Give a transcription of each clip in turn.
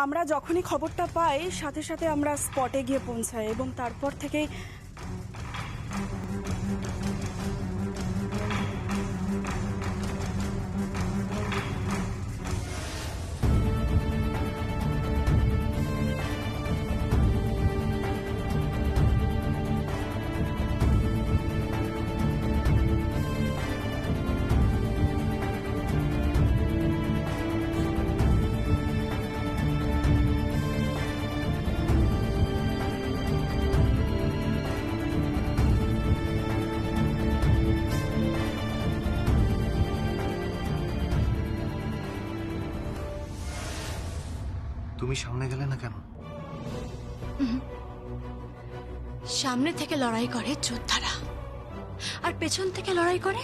আমরা যখনই খবরটা পাই সাথে সাথে আমরা স্পটে গিয়ে পৌঁছাই এবং তারপর থেকে তুমি সামনে গেলে না কেন? সামনে থেকে লড়াই করে যোদ্ধারা আর পেছন থেকে লড়াই করে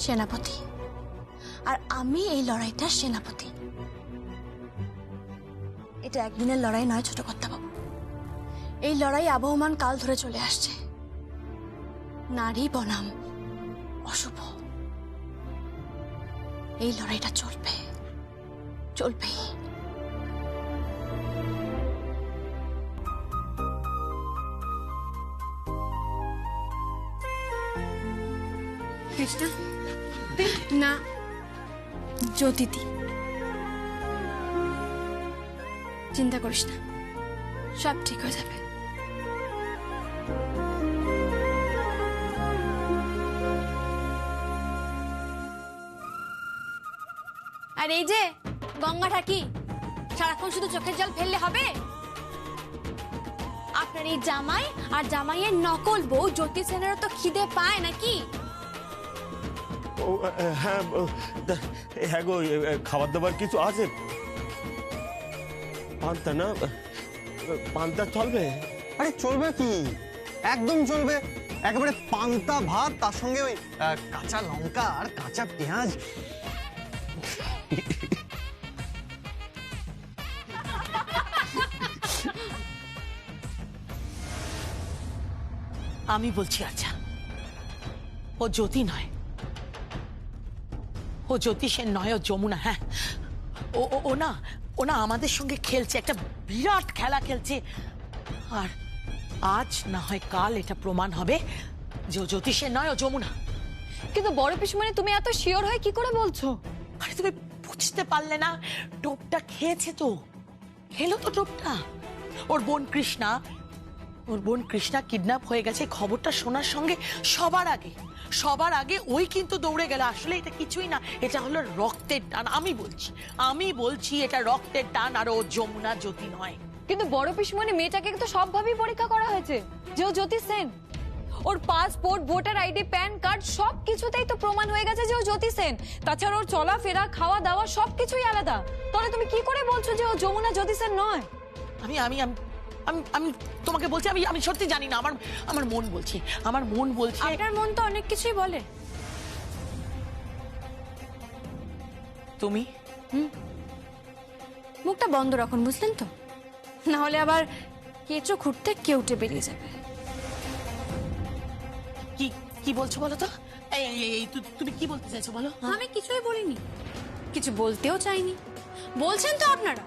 সেনাপতি। আর আমি এই লড়াইটা সেনাপতি। এটা একদিনের লড়াই নয় ছোট কর্তাবাবু, এই লড়াই আবহমান কাল ধরে চলে আসছে। নারী বনাম অশুভ, এই লড়াইটা চলবে, চলবেই। কৃষ্ণা না, জ্যোতিদি, চিন্তা করিস না, সব ঠিক হয়ে যাবে। আর এই যে গঙ্গা ঠাকি, সারাক্ষণ শুধু চোখের জল ফেললে হবে? আপনার এই জামাই আর জামাইয়ের নকল বউ জ্যোতি সেনেরও তো খিদে পায় নাকি? হ্যাঁ হ্যাঁ গো, খাবার দাবার কিছু আছে? পান্তা না, পান্তা চলবে? আরে চলবে কি, একদম চলবে। একেবারে পান্তা ভাত, তার সঙ্গে ওই কাঁচা লঙ্কা আর কাঁচা পেঁয়াজ। আমি বলছি আচ্ছা, ও জ্যোতি নয়, ও জ্যোতি সেন নয়, ও যমুনা। হ্যাঁ, ও না আমাদের সঙ্গে খেলছে, একটা বিরাট খেলা খেলছে। আর আজ না হয় কাল এটা প্রমাণ হবে যে ও জ্যোতি সেন নয়, ও যমুনা। কিন্তু বড় পিসমণি, তুমি এত শিওর হয়ে কি করে বলছো? আরে তুমি বুঝতে পারলে না? টোপটা খেয়েছে তো, খেলো তো টোপটা। ওর বোন কৃষ্ণা কিডন্যাপ হয়ে গেছে, খবরটা শোনার সঙ্গে সবার আগে ওই কিন্তু দৌড়ে গেল। আসলে এটা কিছুই না, এটা হলো রক্তের টান। আমি বলছি এটা রক্তের টান, আর ও যমুনা, জ্যোতি নয়। কিন্তু বড় পিসমণি, মেয়েটাকে তো সবভাবেই পরীক্ষা করা হয়েছে যে ও জ্যোতি সেন। ওর passport, voter ID, PAN card সব কিছুতেই তো প্রমাণ হয়ে গেছে যে ও জ্যোতি সেন। তাছাড়া ওর চলাফেরা, খাওয়া দাওয়া সবকিছুই আলাদা। তাহলে তুমি কি করে বলছো যে ও যমুনা, জ্যোতি সেন নয়? আমি আমি আমি তোমাকে বলছি, আমি সত্যি জানি না। আমার মন বলছে, আপনার মন তো অনেক কিছুই বলে। তুমি মুখটা বন্ধ রাখুন, বুঝলেন তো? না হলে আবার কেঁচো খুঁড়তে কেউটে বেরিয়ে যাবে। কি বলছো বলো তো? এই তুমি কি বলতে চাইছো বলো? আমি কিছুই বলিনি, কিছু বলতেও চাইনি। বলছেন তো আপনারা।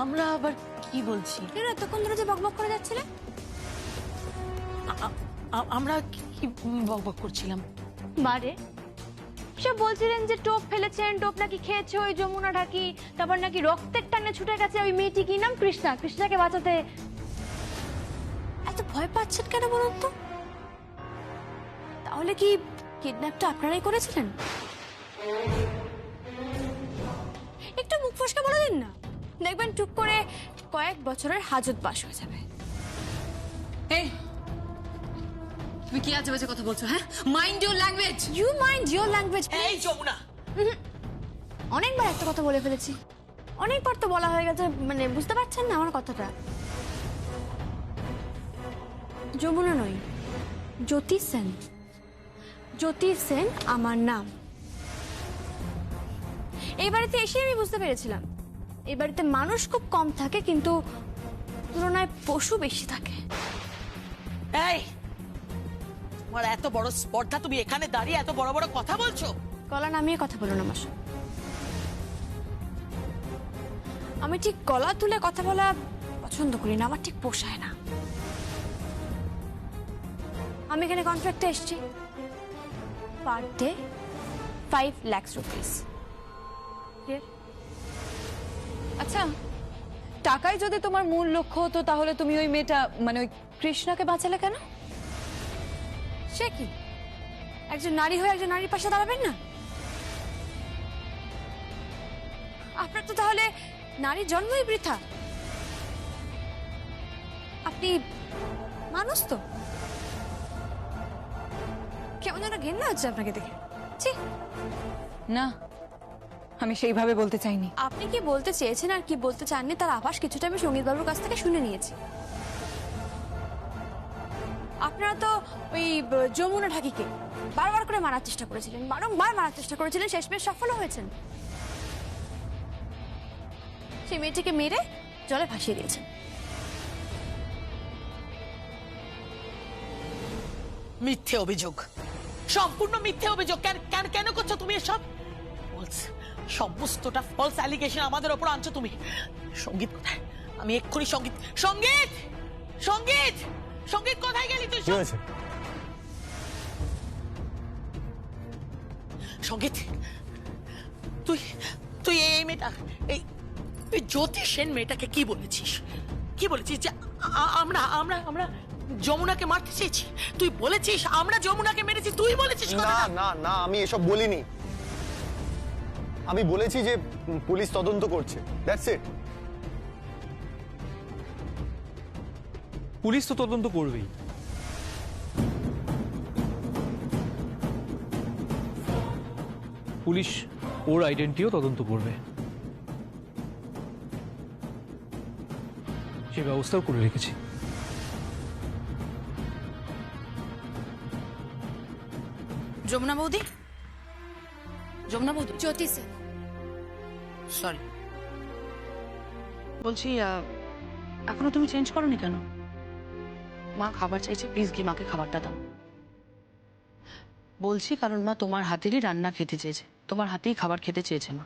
আমরা আবার কি বলছি? এতক্ষণ ধরে যে বকবক করে যাচ্ছিলে, আমরা কি বকবক করছিলাম? বারে সব বলছিলেন যে টোপ ফেলেছেন, টোপ নাকি খেয়েছে ওই যমুনা ঢাকি, তারপর নাকি রক্তের টানে ছুটে গেছে ওই মেয়েটি, কি নাম, কৃষ্ণাকে বাঁচাতে। এত ভয় পাচ্ছেন কেন বলুন তো? তাহলে কি কিডন্যাপটা আপনারাই করেছিলেন? একটু মুখ ফসকে বলে দিন না, দেখবেন টুক করে কয়েক বছরের হাজত বাস হয়ে যাবে। এই, তুমি কি আজে বাজে কথা বলছো? হ্যাঁ, mind your language. You mind your language. এই যমুনা, অনেকবার একটা কথা বলে ফেলেছি, অনেকবার তো বলা হয়ে গেছে, মানে বুঝতে পারছেন না আমার কথাটা? যমুনা নই, জ্যোতি সেন। জ্যোতি সেন আমার নাম। এই বাড়িতে এসে আমি বুঝতে পেরেছিলাম এই বাড়িতে মানুষ খুব কম থাকে, কিন্তু তুলনায় পশু বেশি থাকে। এই, তোমার এত বড় স্পর্ধা, তুমি এখানে দাঁড়িয়ে এত বড় বড় কথা বলছো? গলা নামিয়ে কথা বলুন আমার সাথে। আমি ঠিক গলা তুলে কথা বলা পছন্দ করি না, আমার ঠিক পোষায় না। আমি এখানে কন্ট্রাক্টে এসেছি, পার ডে 5 লাখ রুপিস। আচ্ছা, টাকাই যদি তোমার মূল লক্ষ্য হতো তাহলে তুমি ওই মেয়েটা মানে ওই কৃষ্ণাকে বাঁচালে কেন? সে কি একজন নারী হয়ে একজন নারীর পাশে দাঁড়াবেন না? আপনার তো তাহলে নারীর জন্মই বৃথা। আপনি মানুষ তো? কেমন যেন ঘেন্না হচ্ছে আপনাকে দেখে। ছি, না, আমি সেইভাবে বলতে চাইনি। আপনি কি বলতে চেয়েছেন আর কি বলতে চাননি তার আভাস কিছুটা আমি সঙ্গীত বাবুর কাছ থেকে শুনে নিয়েছি। আপনারা তো ওই যমুনা ঢাকিকে বারবার করে মারার চেষ্টা করেছিলেন, বারংবার মারার চেষ্টা করেছিলেন, শেষমেশ সফল হয়েছেন। সেই মেয়েটিকে মেরে জলে ভাসিয়ে দিয়েছেন। মিথ্যে অভিযোগ, সম্পূর্ণ মিথ্যে অভিযোগ। কেন কেন কেন করছো তুমি এসব? সমস্তটা ফলস অ্যালিগেশন আমাদের ওপর আনছো তুমি। সঙ্গীত কোথায়? আমি এক্ষুনি সঙ্গীত সঙ্গীত সঙ্গীত সঙ্গীত কোথায় গেলি তুই? কি হয়েছে? সঙ্গীত, তুই তুই এই মেয়েটা এই এই জ্যোতি সেন মেয়েটাকে কি বলেছিস? কি বলেছিস যে আমরা আমরা আমরা যমুনাকে মারতে চেয়েছি? তুই বলেছিস আমরা যমুনাকে মেরেছি? তুই বলেছিস না কথাটা? না না, আমি এসব বলিনি। আমি বলেছি যে পুলিশ তদন্ত করছে, দ্যাটস ইট। পুলিশ তো তদন্ত করবেই। পুলিশ ওর আইডেন্টিটিও তদন্ত করবে, সে ব্যবস্থাও করে রেখেছি। যমুনা বৌদি, যমুনা বৌদি, জ্যোতি সেন, সরি। বলছি এখনো তুমি চেঞ্জ করোনি কেন? মা খাবার চাইছে, প্লিজ গিয়ে মাকে খাবারটা দাও। বলছি কারণ মা তোমার হাতেরই রান্না খেতে চেয়েছে, তোমার হাতেই খাবার খেতে চেয়েছে মা।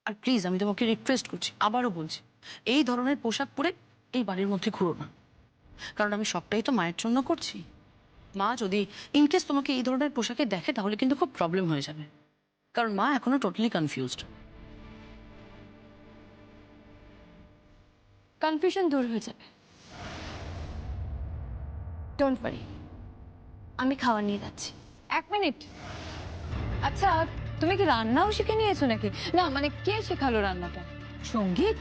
আর প্লিজ আমি তোমাকে রিকোয়েস্ট করছি, আবারও বলছি, এই ধরনের পোশাক পরে এই বাড়ির মধ্যে ঘুরো না। কারণ আমি সবটাই তো মায়ের জন্য করছি। মা যদি ইনকেস তোমাকে এই ধরনের পোশাকে দেখে তাহলে কিন্তু খুব প্রবলেম হয়ে যাবে, কারণ মা এখনো টোটালি কনফিউজড। কনফিউশন দূর হয়ে যাবে, ডোন্ট ওয়ারি। আমি খাবার নিয়ে যাচ্ছি। 1 মিনিট। আচ্ছা, তুমি কি রান্নাও শিখে নিয়েছো নাকি? না মানে কে শেখালো রান্নাটা? সঙ্গীত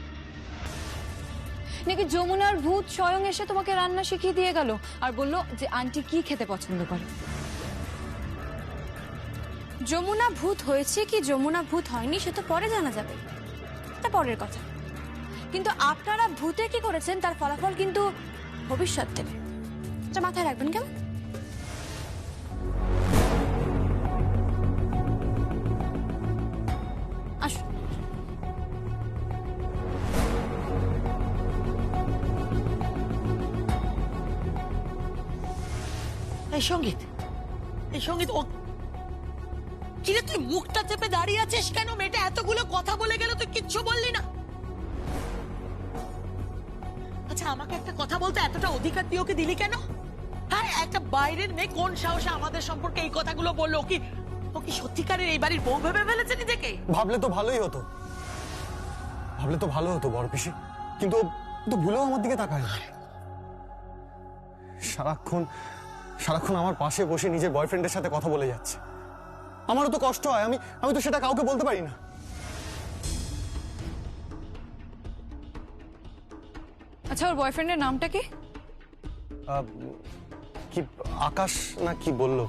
নাকি যমুনার ভূত স্বয়ং এসে তোমাকে রান্না শিখিয়ে দিয়ে গেল আর বললো যে আন্টি কি খেতে পছন্দ করে? যমুনা ভূত হয়েছে কি যমুনা ভূত হয়নি সে তো পরে জানা যাবে, তা পরের কথা। কিন্তু আপনারা ভূতে কি করেছেন তার ফলাফল কিন্তু ভবিষ্যৎ দেবে, এটা মাথায় রাখবেন কেমন? আসুন। এই সঙ্গীত, এই সঙ্গীত, ও কিরে তুই মুখটা চেপে দাঁড়িয়ে আছিস কেন? মেয়েটা এতগুলো কথা বলে গেল, তুই কিচ্ছু বললি না। আচ্ছা আমাকে একটা কথা বলতে এতটা অধিকার তুই ওকে দিলি কেন? হ্যাঁ, একটা বাইরের মেয়ে কোন সাহসে আমাদের সম্পর্কে এই কথাগুলো বললো? ও কি সত্যিকারের এই বাড়ির বউ ভেবে ফেলেছে নিজেকে? ভাবলে তো ভালোই হতো, ভাবলে তো ভালো হতো বড় পিসি, কিন্তু ও তো ভুলেও আমার দিকে তাকায় না। সারাক্ষণ সারাক্ষণ আমার পাশে বসে নিজের বয়ফ্রেন্ডের সাথে কথা বলে যাচ্ছে। আমারও তো কষ্ট হয়, আমি তো সেটা কাউকে বলতে পারি না। আচ্ছা, ওর বয়ফ্রেন্ডের নামটা কি? কি আকাশ না কি বললো।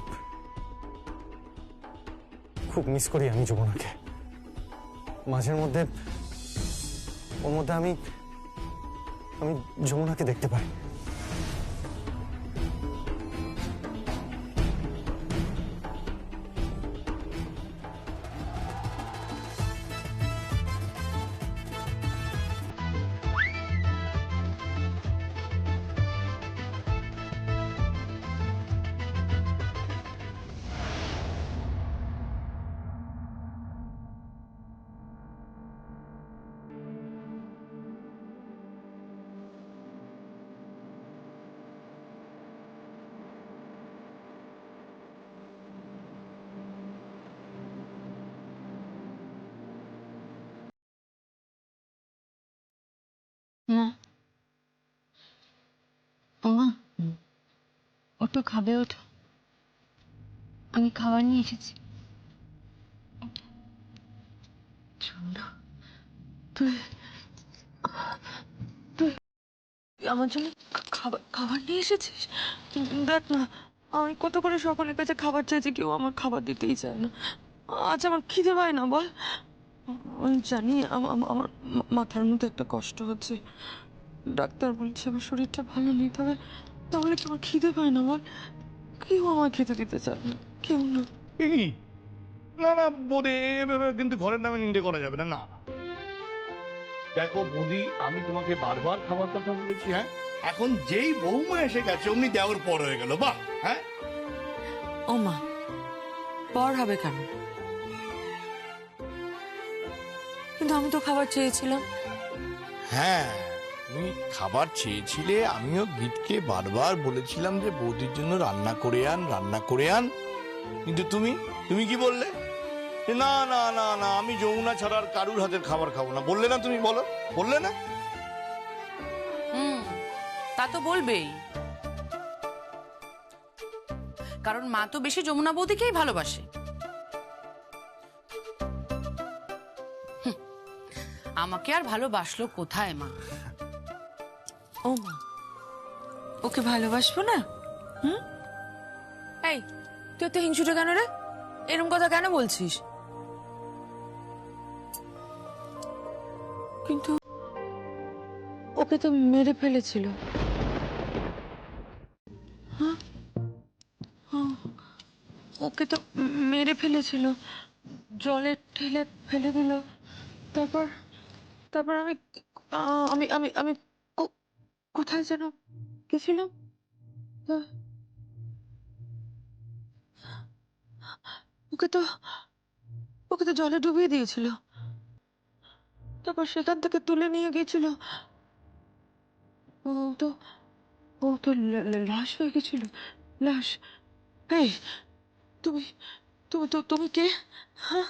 খুব মিস করি আমি যমুনাকে। মাঝের মধ্যে ওর মধ্যে আমি যমুনাকে দেখতে পাই। মা, মা, ওঠো, খাবে, ওঠো। আমি খাবার নিয়ে এসেছি। তুই তুই আমার জন্য খাবার খাবার নিয়ে এসেছিস? দেখ না, আমি কত করে সকলের কাছে খাবার চাইছি, কেউ আমার খাবার দিতেই চায় না। আজ আমার খিদে পায় না, বল। আমি জানি আমার মাথার মধ্যে একটা কষ্ট হচ্ছে। ডাক্তার বলছে আমার শরীরটা ভালো নেই, তাহলে কি আমার খিদে পায় না, বল। কেউ আমার খেতে দিতে চায় না, কেউ না। এই না না বোধে এভাবে কিন্তু ঘরের নামে নিন্দে করা যাবে না। না দেখো বৌদি, আমি তোমাকে বারবার খাবার কথা বলেছি। হ্যাঁ, এখন যেই বৌমা এসে গেছে অমনি দেওয়ার পর হয়ে গেল। বাহ, হ্যাঁ। ও মা, পর হবে কেন? কিন্তু আমি তো খাবার চেয়েছিলাম। হ্যাঁ, তুমি খাবার চেয়েছিলে। আমিও গীতকে বারবার বলেছিলাম যে বৌদির জন্য রান্না করে আন, রান্না করে আন। কিন্তু তুমি কি বললে? যে না না না না, আমি যমুনা ছাড়া আর কারুর হাতের খাবার খাবো না। বললে না তুমি? বললে না? তা তো বলবেই, কারণ মা তো বেশি যমুনা বৌদিকেই ভালোবাসে। আমাকে আর ভালোবাসলো কোথায় মা? ও মা, ওকে ভালোবাসবো না? এই, তুই এত হিংসুটে কেন রে? এরকম কথা কেন বলছিস? কিন্তু ওকে তো মেরে ফেলেছিল। হ্যাঁ, ওকে তো মেরে ফেলেছিল, জলে ঠেলে ফেলে দিল। তারপর তারপর আমি আমি আমি আমি কোথায় যেন গেছিলাম। ওকে তো ওকে তো জলে ডুবিয়ে দিয়েছিল। তারপর সেখান থেকে তুলে নিয়ে গেছিল। ও তো লাশ হয়ে গেছিল, লাশ। এই, তুমি তুমি কে? হ্যাঁ,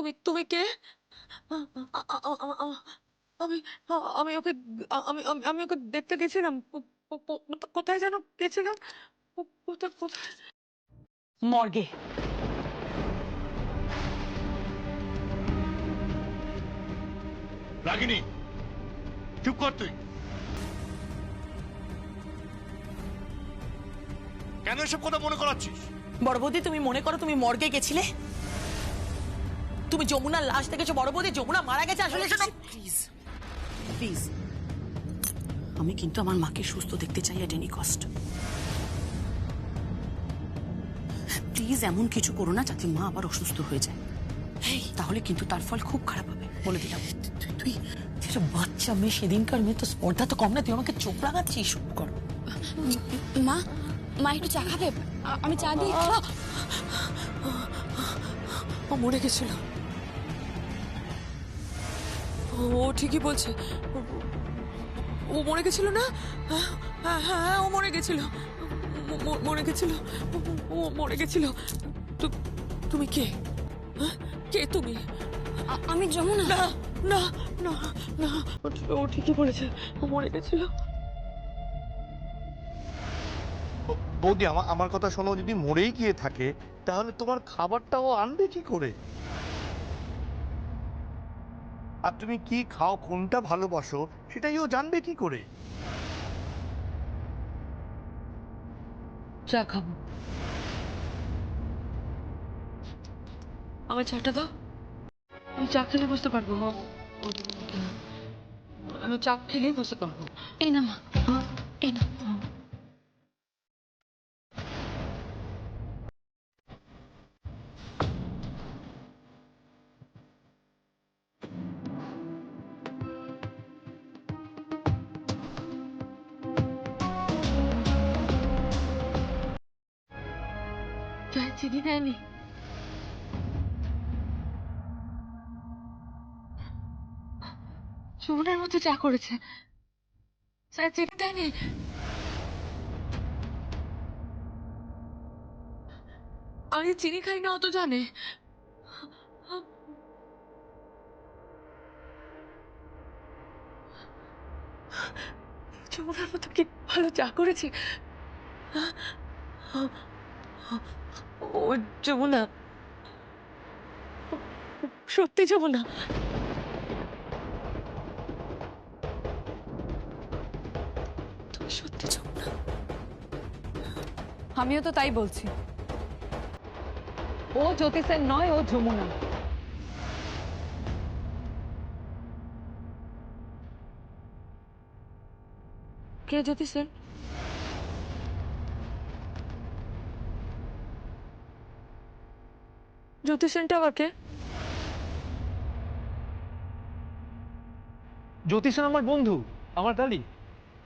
তুমি কে? আমি আমি ওকে আমি ওকে দেখতে গেছিলাম। কোথায় যেন গেছিলাম। কোথায় কোথায়? মর্গে। রাগিনী, চুপ কর তুই। কেন এসব কথা মনে করাচ্ছিস? বড় বৌদি, তুমি মনে করো তুমি মর্গে গেছিলে? তুমি যমুনার লাশ দেখেছো? বড় বৌদি, যমুনা মারা গেছে আসলে। প্লিজ প্লিজ, আমি কিন্তু আমার মাকে সুস্থ দেখতে চাই এট এনি কস্ট। প্লিজ এমন কিছু করো না যাতে মা আবার অসুস্থ হয়ে যায়। তাহলে কিন্তু তার ফল খুব খারাপ হবে, বলে দিলাম। তুই একটা বাচ্চা মেয়ে, সেদিনকার মেয়ে তো স্পর্ধা তো কম না, তুই আমাকে চোখ লাগাচ্ছিস। শুট কর। মা, মা একটু চা খাবে? আমি চা দিই। ও মরে গেছিল। ও ঠিকই বলছে, ও মরে গেছিল না? হ্যাঁ হ্যাঁ, ও মরে গেছিল, মরে গেছিল, ও মরে গেছিল। তুমি কে? কে তুমি? আমি যমুনা। না না না না, ও ঠিকই বলেছে, ও মরে গেছিল। বৌদি, আমার কথা শোনো। যদি মরেই গিয়ে থাকে তাহলে তোমার খাবারটাও আনবে কি করে? আর তুমি কি খাও, কোনটা ভালোবাসো, সেটাই ও জানবে কি করে? চা খাবো। আমার চাটা দাও, আমি চা খেলে বুঝতে পারবো। আমি চা খেলেই বুঝতে পারবো। এই না মা, এই না। চায় চিনি দেয়নি? যমুনার মতো চা করেছে, চায় চিনি দেয়নি? আমি চিনি খাই না, অত জানে। যমুনার মতো কি ভালো চা করেছে? ও যমুনা, সত্যি যমুনা? তুমি সত্যি যমুনা? আমিও তো তাই বলছি। ও জ্যোতি সেন নয়, ও যমুনা। কে জ্যোতি সেন? জ্যোতি সেনটা আবার কে? জ্যোতি সেন আমার বন্ধু, আমার দালি।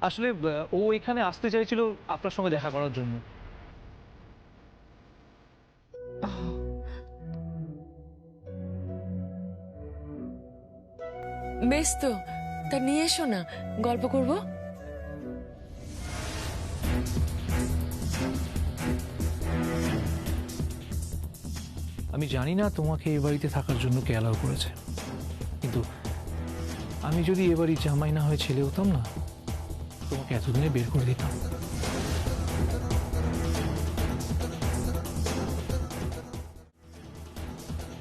আসলে ও এখানে আসতে চাইছিল আপনার সঙ্গে দেখা করার জন্য। বেশ তো, তা নিয়ে এসো না, গল্প করবো। আমি জানি না তোমাকে এই বাড়িতে থাকার জন্য কে অ্যালাউ করেছে, কিন্তু আমি যদি এ বাড়ির জামাই না হয়ে ছেলে হতাম না, তোমাকে এতদিনে বের করে দিতাম।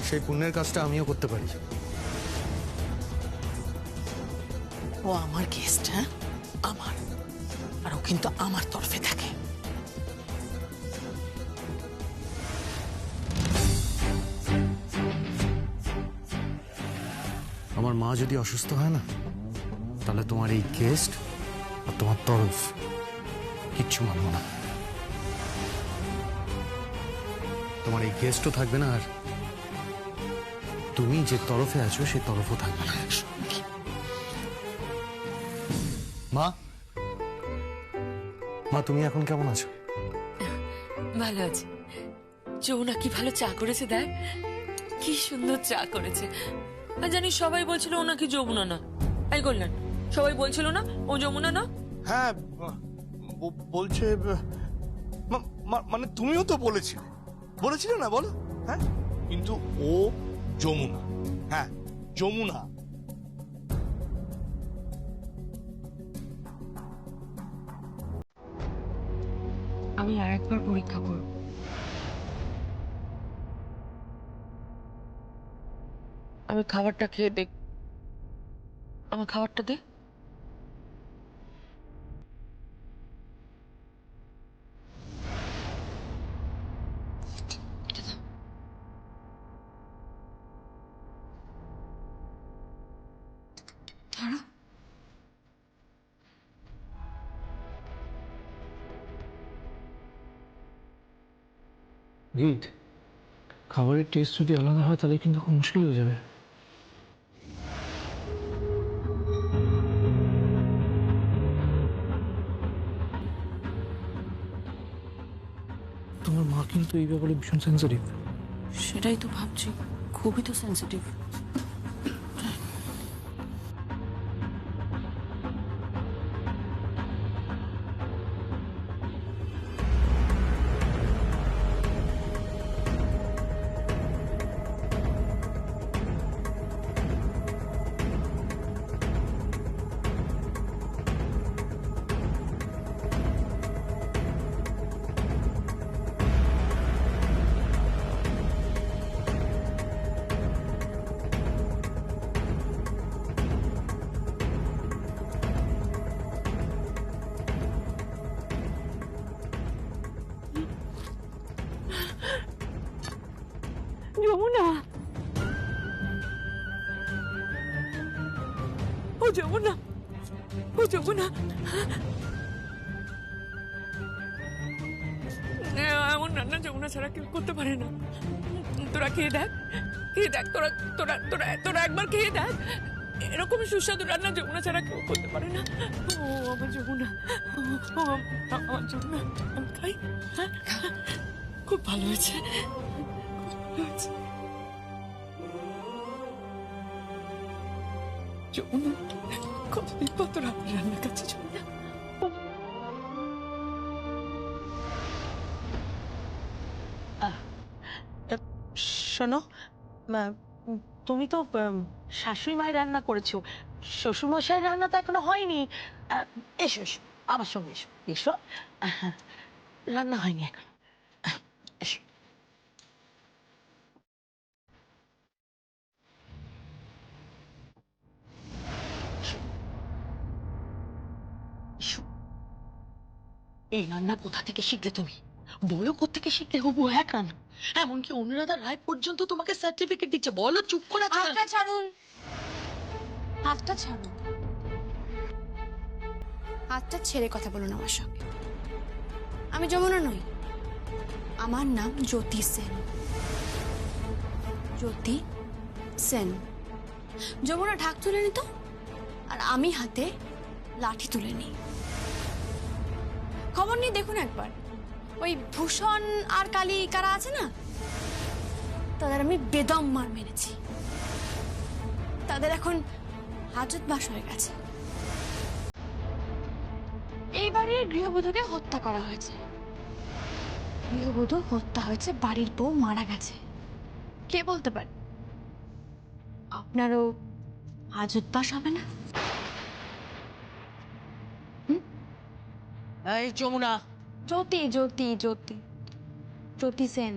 সেই পুণ্যের কাজটা আমিও করতে পারি। ও আমার গেস্ট, হ্যাঁ আমার, আর ও কিন্তু আমার তরফে থাকে। আমার মা যদি অসুস্থ হয় না, তাহলে তোমার এই গেস্ট আর তোমার তরফ কিচ্ছু মানবো না। তোমার এই গেস্টও থাকবে না, আর তুমি যে তরফে আছো সেই তরফও থাকবে না। মা, মা তুমি এখন কেমন আছো? ভালো আছে। যমুনা কি ভালো চা করেছে দেখ, কি সুন্দর চা করেছে। আর জানিস সবাই বলছিল ও নাকি যমুনা না। এই কল্যাণ, সবাই বলছিল না ও যমুনা না? হ্যাঁ, বলছে মানে তুমিও তো বলেছিলে না, বলো? হ্যাঁ, কিন্তু ও যমুনা। হ্যাঁ, যমুনা। আমি আরেকবার পরীক্ষা করব। আমি খাবারটা খেয়ে দেখ, আমার খাবারটা দে। গীত, খাবারের টেস্ট যদি আলাদা হয় তাহলে কিন্তু খুব মুশকিল হয়ে যাবে। তোমার মা কিন্তু এই ব্যাপারে ভীষণ সেন্সিটিভ। সেটাই তো ভাবছি, খুবই তো সেন্সিটিভ। যমুনা, ও যমুনা, ও যমুনা। এমন রান্না যমুনা ছাড়া কেউ করতে পারে না। তোরা খেয়ে দেখ, তোরা তোরা তোরা তোরা একবার খেয়ে দেখ। এরকম সুস্বাদু রান্না যমুনা ছাড়া কেউ করতে পারে না। ও আমার যমুনা, ও আমার যমুনা। আমি খাই, হ্যাঁ খুব ভালো হয়েছে, ভালো হয়েছে। যমুনা, কতদিন পর তোর রান্না কাছে যমুনা। শোনো, তুমি তো শাশুড়ি মায়ের রান্না করেছো, শ্বশুরমশাই রান্না তো এখনো হয়নি। এসো এসো, আমার সঙ্গে এসো এসো। রান্না হয়নি এখন। এসো। এসো। এই রান্না কোথা থেকে শিখলে তুমি? বলো কোত্থেকে শিখলে হবু এক রান্না? এমনকি অনুরাধা রায় পর্যন্ত তোমাকে সার্টিফিকেট দিচ্ছে। বলো, চুপ করে আছো কেন? হাতটা ছাড়ুন, হাতটা ছাড়ুন, হাতটা ছেড়ে কথা বলুন আমার সঙ্গে। আমি যমুনা নই, আমার নাম জ্যোতি সেন। জ্যোতি সেন। যমুনা ঢাক তুলে নিত আর আমি হাতে লাঠি তুলে নিই। খবর নিয়ে দেখুন একবার, ওই ভূষণ আর কালী কারা আছে না, তাদের আমি বেদম মার মেরেছি। তাদের এখন হাজত বাস হয়ে গেছে। এইবারে গৃহবধূকে হত্যা করা হয়েছে। গৃহবধূ হত্যা হয়েছে, বাড়ির বউ মারা গেছে। কে বলতে পারে আপনারও হাজত বাস হবে না? এই যমুনা, জ্যোতি জ্যোতি জ্যোতি জ্যোতি সেন।